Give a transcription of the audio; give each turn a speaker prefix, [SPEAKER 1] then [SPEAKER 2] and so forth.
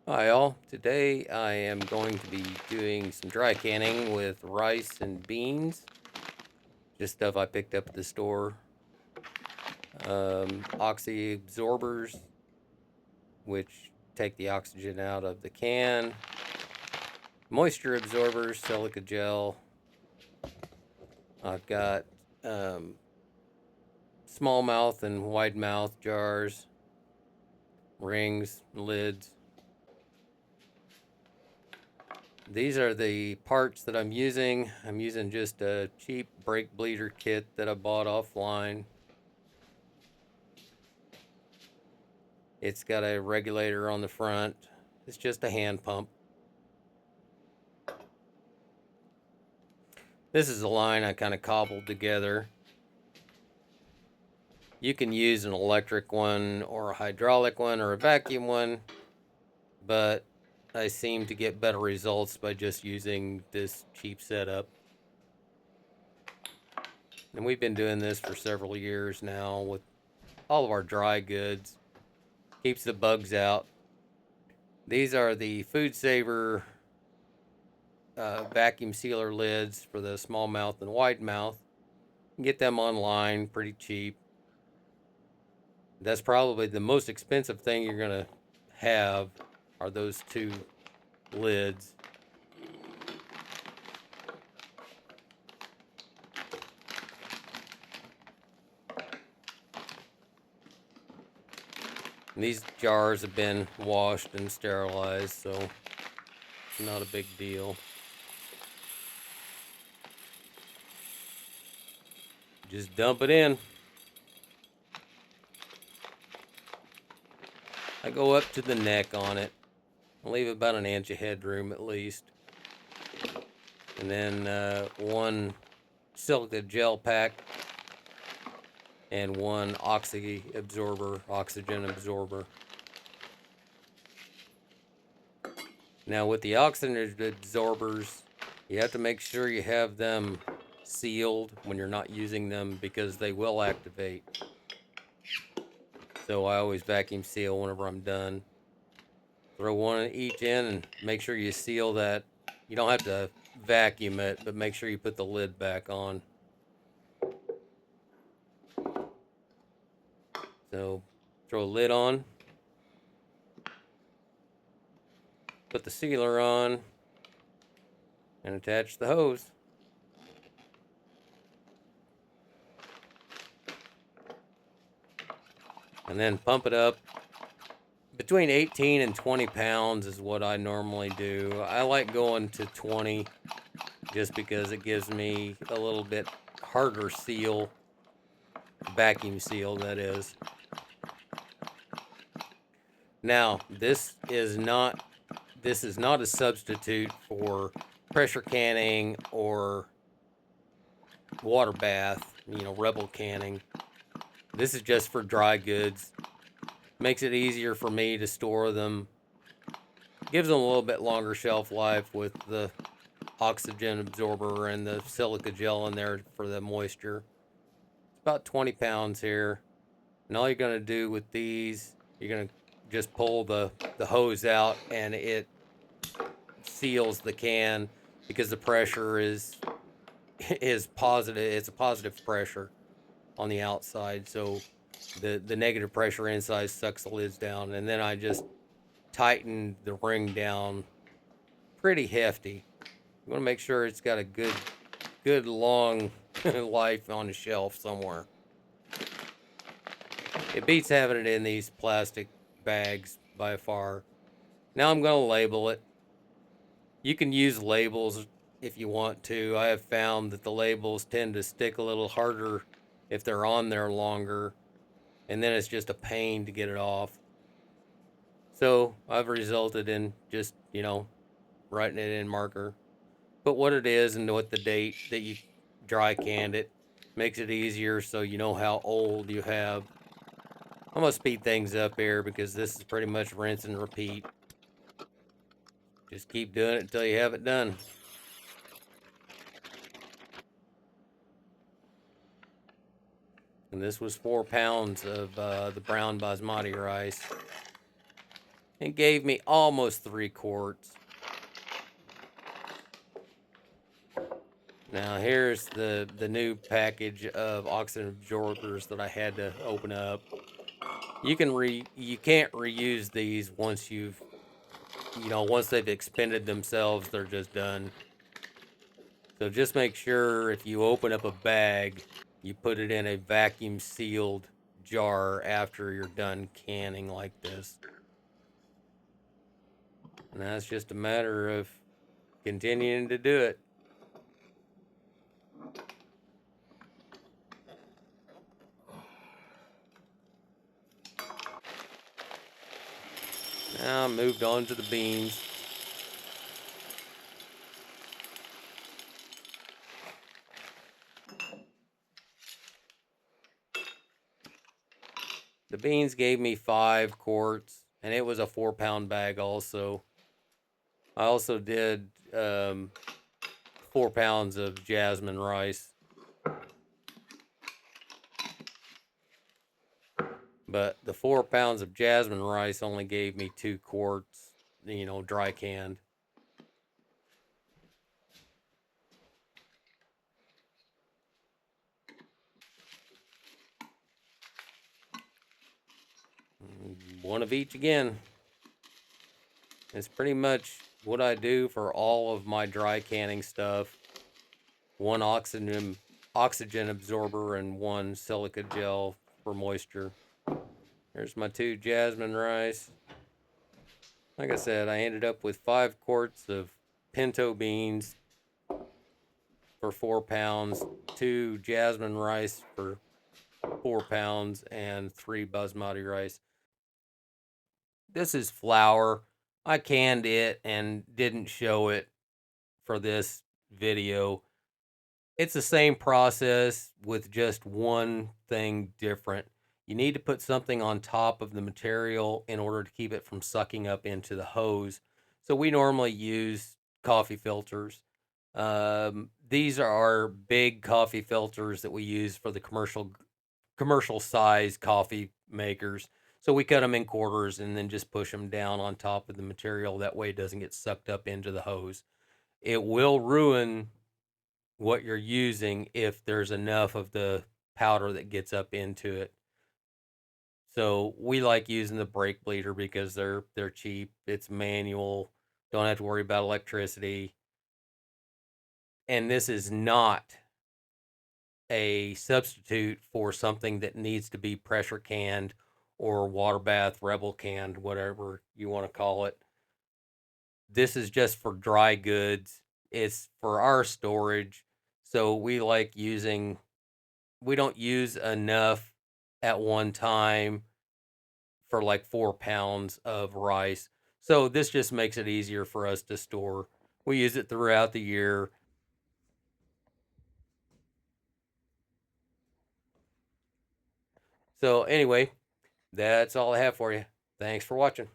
[SPEAKER 1] Hi all, today I am going to be doing some dry canning with rice and beans, just stuff I picked up at the store. Oxy absorbers, which take the oxygen out of the can. Moisture absorbers, silica gel. I've got um, small mouth and wide mouth jars, rings, lids. These are the parts that I'm using. I'm using just a cheap brake bleeder kit that I bought offline. It's got a regulator on the front. It's just a hand pump. This is a line I kind of cobbled together. You can use an electric one or a hydraulic one or a vacuum one, but I seem to get better results by just using this cheap setup. And we've been doing this for several years now with all of our dry goods. Keeps the bugs out. These are the Food Saver vacuum sealer lids for the small mouth and wide mouth. You can get them online pretty cheap. That's probably the most expensive thing you're going to have are those two lids. And these jars have been washed and sterilized, so it's not a big deal. Just dump it in. I go up to the neck on it. I leave about an inch of headroom at least. And then one silica gel pack and one oxygen absorber. Now with the oxygen absorbers, you have to make sure you have them sealed when you're not using them because they will activate. So I always vacuum seal whenever I'm done. Throw one each in and make sure you seal that. You don't have to vacuum it, but make sure you put the lid back on. So throw a lid on, put the sealer on, and attach the hose. And then pump it up. Between 18 and 20 pounds is what I normally do. I like going to 20 just because it gives me a little bit harder seal, vacuum seal that is. Now, this is not a substitute for pressure canning or water bath, rebel canning. This is just for dry goods. Makes it easier for me to store them. Gives them a little bit longer shelf life with the oxygen absorber and the silica gel in there for the moisture. It's about 20 pounds here. And all you're going to do with these, you're going to just pull the hose out and it seals the can because the pressure is positive. It's a positive pressure on the outside. So the negative pressure inside sucks the lids down. And then I just tighten the ring down pretty hefty. You want to make sure it's got a good long life on the shelf somewhere. It beats having it in these plastic bags by far. Now I'm going to label it. You can use labels if you want to. I have found that the labels tend to stick a little harder if they're on there longer, and then it's just a pain to get it off. So I've resulted in just, writing it in marker. Put what it is and what the date that you dry canned it. Makes it easier so you know how old you have. I'm going to speed things up here because this is pretty much rinse and repeat. Just keep doing it until you have it done. And this was 4 pounds of the brown basmati rice. and gave me almost 3 quarts. Now here's the new package of oxygen absorbers that I had to open up. You can't reuse these once once they've expended themselves, they're just done. So just make sure if you open up a bag, you put it in a vacuum sealed jar after you're done canning like this. And that's just a matter of continuing to do it. Now I moved on to the beans. The beans gave me 5 quarts, and it was a 4-pound bag also. I also did 4 pounds of jasmine rice. But the 4 pounds of jasmine rice only gave me 2 quarts, dry canned. One of each again. It's pretty much what I do for all of my dry canning stuff. 1 oxygen absorber and 1 silica gel for moisture. Here's my 2 jasmine rice. Like I said, I ended up with 5 quarts of pinto beans for 4 pounds, 2 jasmine rice for 4 pounds, and 3 basmati rice. This is flour. I canned it and didn't show it for this video. It's the same process with just one thing different. You need to put something on top of the material in order to keep it from sucking up into the hose. So we normally use coffee filters. These are our big coffee filters that we use for the commercial size coffee makers. So we cut them in quarters and then just push them down on top of the material. That way it doesn't get sucked up into the hose. It will ruin what you're using if there's enough of the powder that gets up into it. So we like using the brake bleeder because they're cheap. It's manual. Don't have to worry about electricity. And this is not a substitute for something that needs to be pressure canned or water bath, rebel canned, whatever you want to call it. This is just for dry goods. It's for our storage. So we don't use enough at one time for like 4 pounds of rice. So this just makes it easier for us to store. We use it throughout the year. So anyway, that's all I have for you. Thanks for watching.